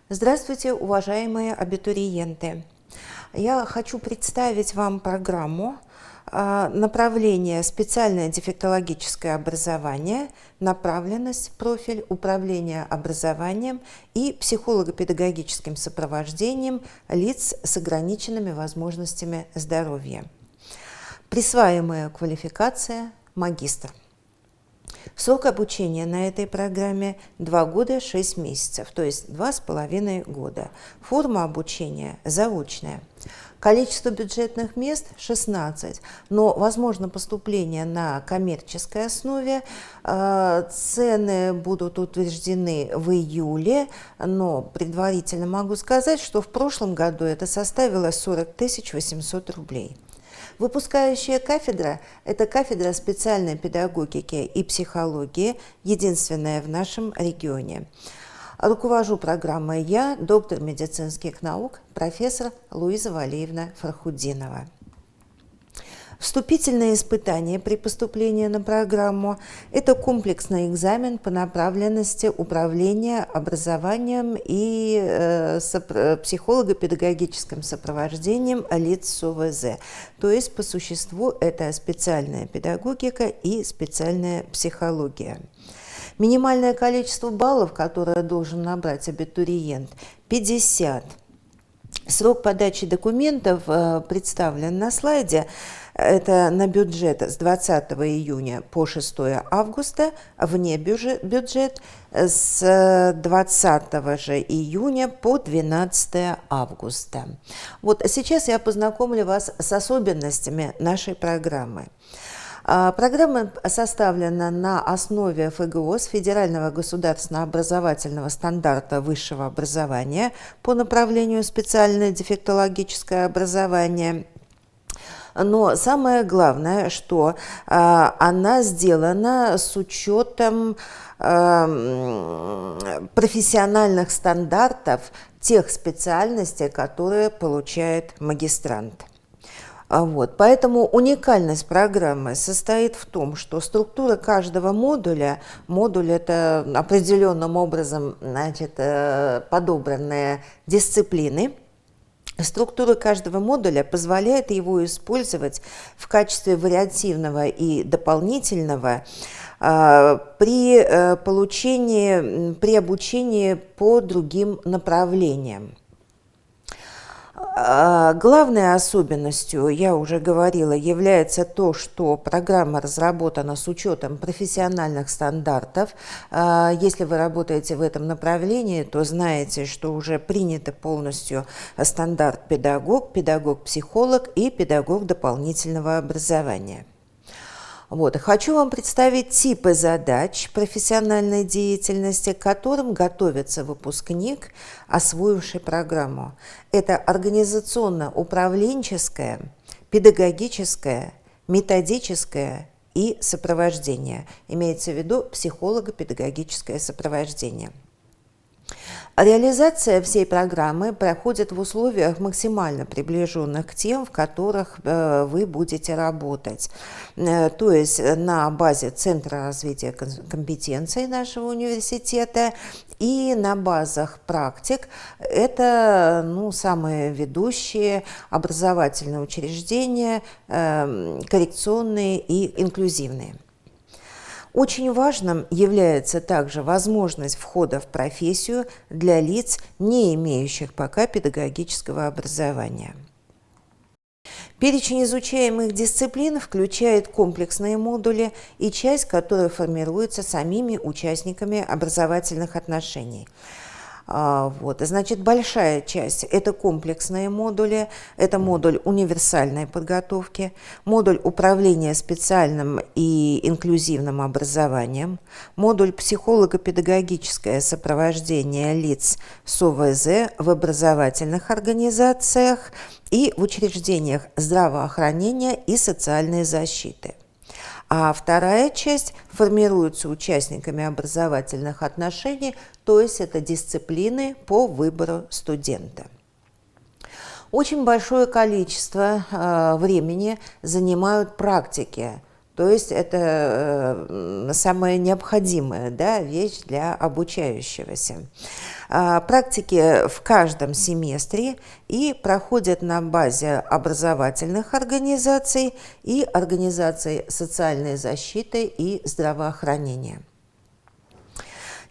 Здравствуйте, уважаемые абитуриенты! Я хочу представить вам программу направление «Специальное дефектологическое образование», направленность, профиль управления образованием и психолого-педагогическим сопровождением лиц с ограниченными возможностями здоровья. Присваиваемая квалификация магистр. Срок обучения на этой программе 2 года 6 месяцев, то есть 2,5 года. Форма обучения заочная. Количество бюджетных мест 16, но возможно поступление на коммерческой основе. Цены будут утверждены в июле, но предварительно могу сказать, что в прошлом году это составило 40 800 рублей. Выпускающая кафедра – это кафедра специальной педагогики и психологии, единственная в нашем регионе. Руковожу программой я, доктор медицинских наук, профессор Луиза Валиевна Фархудинова. Вступительные испытания при поступлении на программу – это комплексный экзамен по направленности управления образованием и психолого-педагогическим сопровождением лиц с ОВЗ. То есть, по существу, это специальная педагогика и специальная психология. Минимальное количество баллов, которое должен набрать абитуриент – 50. Срок подачи документов представлен на слайде. Это на бюджет с 20 июня по 6 августа, вне бюджет с 20 же июня по 12 августа. Вот сейчас я познакомлю вас с особенностями нашей программы. Программа составлена на основе ФГОС, Федерального государственного образовательного стандарта высшего образования по направлению специальное дефектологическое образование. Но самое главное, что она сделана с учетом профессиональных стандартов тех специальностей, которые получает магистрант. Поэтому уникальность программы состоит в том, что структура каждого модуль это определенным образом подобранные дисциплины. Структура каждого модуля позволяет его использовать в качестве вариативного и дополнительного при обучении по другим направлениям. Главной особенностью, я уже говорила, является то, что программа разработана с учетом профессиональных стандартов. Если вы работаете в этом направлении, то знаете, что уже приняты полностью стандарт педагог, педагог-психолог и педагог дополнительного образования. Хочу вам представить типы задач профессиональной деятельности, к которым готовится выпускник, освоивший программу. Это организационно-управленческое, педагогическое, методическое и сопровождение. Имеется в виду психолого-педагогическое сопровождение. Реализация всей программы проходит в условиях максимально приближенных к тем, в которых вы будете работать. То есть на базе Центра развития компетенций нашего университета и на базах практик. Это самые ведущие образовательные учреждения, коррекционные и инклюзивные. Очень важным является также возможность входа в профессию для лиц, не имеющих пока педагогического образования. Перечень изучаемых дисциплин включает комплексные модули и часть, которая формируется самими участниками образовательных отношений. Большая часть – это комплексные модули, это модуль универсальной подготовки, модуль управления специальным и инклюзивным образованием, модуль психолого-педагогическое сопровождение лиц с ОВЗ в образовательных организациях и в учреждениях здравоохранения и социальной защиты. А вторая часть формируется участниками образовательных отношений, то есть это дисциплины по выбору студента. Очень большое количество времени занимают практики, То есть это самая необходимая, да, вещь для обучающегося. Практики в каждом семестре и проходят на базе образовательных организаций и организаций социальной защиты и здравоохранения.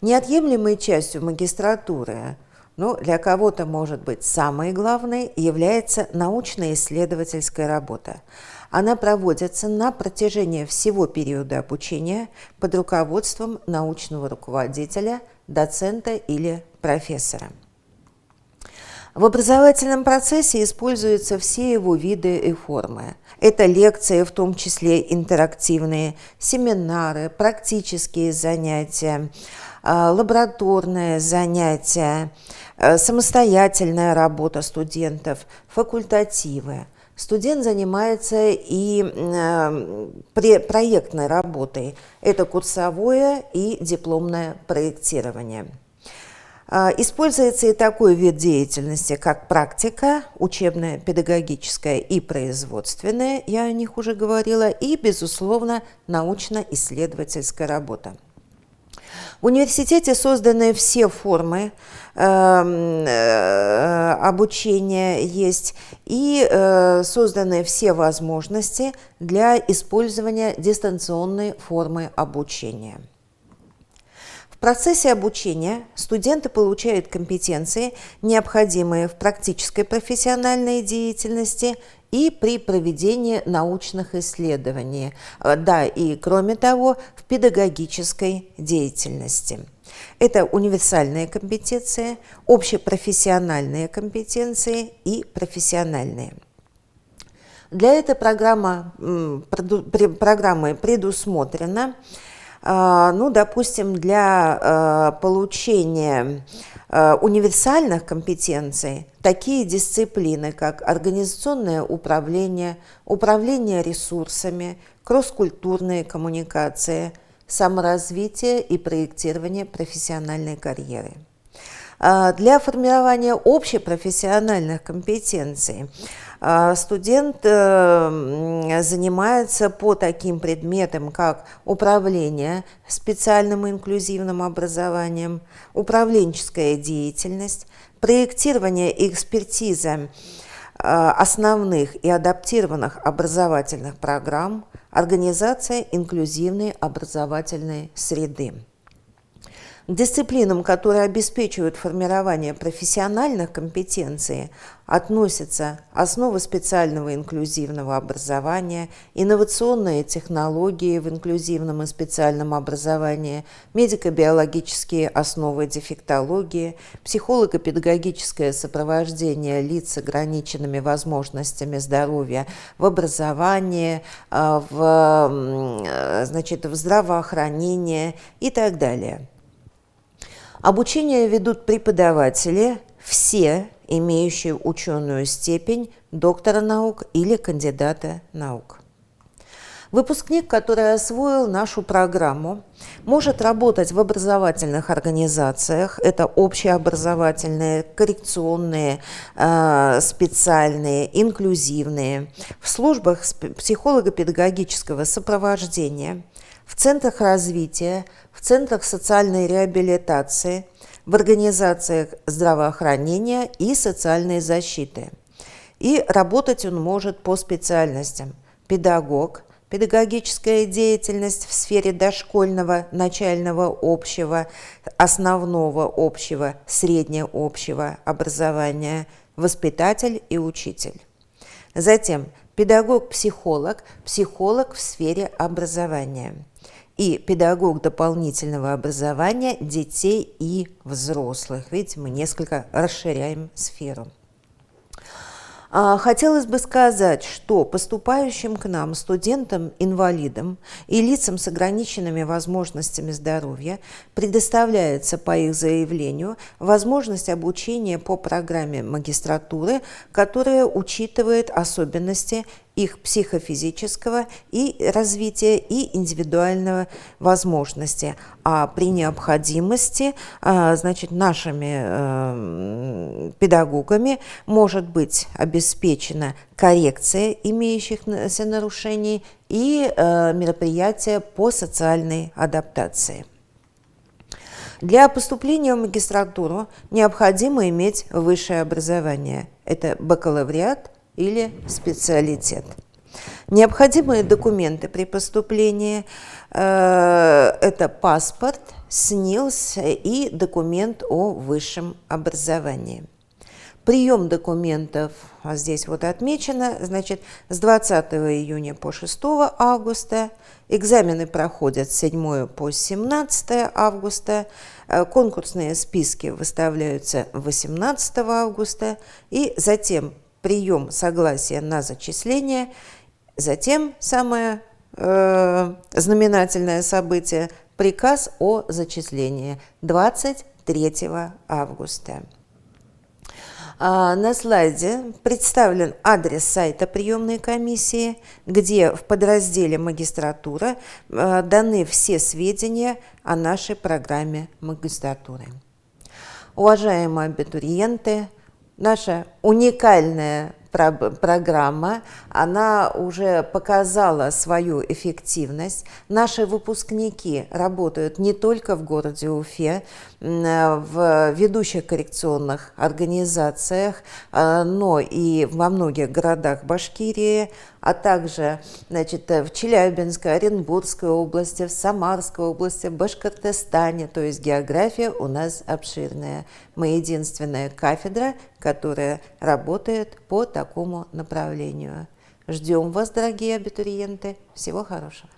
Неотъемлемой частью магистратуры, для кого-то, может быть, самой главной, является научно-исследовательская работа. Она проводится на протяжении всего периода обучения под руководством научного руководителя, доцента или профессора. В образовательном процессе используются все его виды и формы. Это лекции, в том числе интерактивные, семинары, практические занятия, лабораторные занятия, самостоятельная работа студентов, факультативы. Студент занимается и проектной работой. Это курсовое и дипломное проектирование. Используется и такой вид деятельности, как практика, учебная, педагогическая и производственная, я о них уже говорила, и, безусловно, научно-исследовательская работа. В университете созданы все формы обучения есть и созданы все возможности для использования дистанционной формы обучения. В процессе обучения студенты получают компетенции, необходимые в практической профессиональной деятельности и при проведении научных исследований, да, и кроме того, в педагогической деятельности. Это универсальные компетенции, общепрофессиональные компетенции и профессиональные. Для этой программы предусмотрено, допустим, для получения универсальных компетенций такие дисциплины, как организационное управление, управление ресурсами, кросс-культурные коммуникации, саморазвитие и проектирование профессиональной карьеры. Для формирования общепрофессиональных компетенций студент занимается по таким предметам, как управление специальным инклюзивным образованием, управленческая деятельность, проектирование и экспертиза основных и адаптированных образовательных программ, организация инклюзивной образовательной среды. К дисциплинам, которые обеспечивают формирование профессиональных компетенций, относятся основы специального инклюзивного образования, инновационные технологии в инклюзивном и специальном образовании, медико-биологические основы дефектологии, психолого-педагогическое сопровождение лиц с ограниченными возможностями здоровья в образовании, в здравоохранении и так далее. Обучение ведут преподаватели, все имеющие ученую степень доктора наук или кандидата наук. Выпускник, который освоил нашу программу, может работать в образовательных организациях, это общеобразовательные, коррекционные, специальные, инклюзивные, в службах психолого-педагогического сопровождения, в центрах развития, в центрах социальной реабилитации, в организациях здравоохранения и социальной защиты. И работать он может по специальностям: педагог, педагогическая деятельность в сфере дошкольного, начального общего, основного общего, среднеобщего образования, воспитатель и учитель. Затем педагог-психолог, психолог в сфере образования. И педагог дополнительного образования детей и взрослых. Видите, мы несколько расширяем сферу. Хотелось бы сказать, что поступающим к нам студентам-инвалидам и лицам с ограниченными возможностями здоровья предоставляется по их заявлению возможность обучения по программе магистратуры, которая учитывает особенности их психофизического и развития и индивидуального возможности. А при необходимости, значит, нашими педагогами может быть обеспечена коррекция имеющихся нарушений и мероприятия по социальной адаптации. Для поступления в магистратуру необходимо иметь высшее образование. Это бакалавриат или специалитет. Необходимые документы при поступлении это паспорт, СНИЛС и документ о высшем образовании. Прием документов здесь вот отмечено, значит, с 20 июня по 6 августа. Экзамены проходят с 7 по 17 августа. Конкурсные списки выставляются 18 августа. И затем прием согласия на зачисление. Затем самое знаменательное событие – приказ о зачислении 23 августа. На слайде представлен адрес сайта приемной комиссии, где в подразделе «Магистратура» даны все сведения о нашей программе магистратуры. Уважаемые абитуриенты, наша уникальная программа, она уже показала свою эффективность. Наши выпускники работают не только в городе Уфе, в ведущих коррекционных организациях, но и во многих городах Башкирии, а также, значит, в Челябинской, Оренбургской области, в Самарской области, в Башкортостане. То есть география у нас обширная. Мы единственная кафедра, которая работает по такому направлению. Ждем вас, дорогие абитуриенты. Всего хорошего.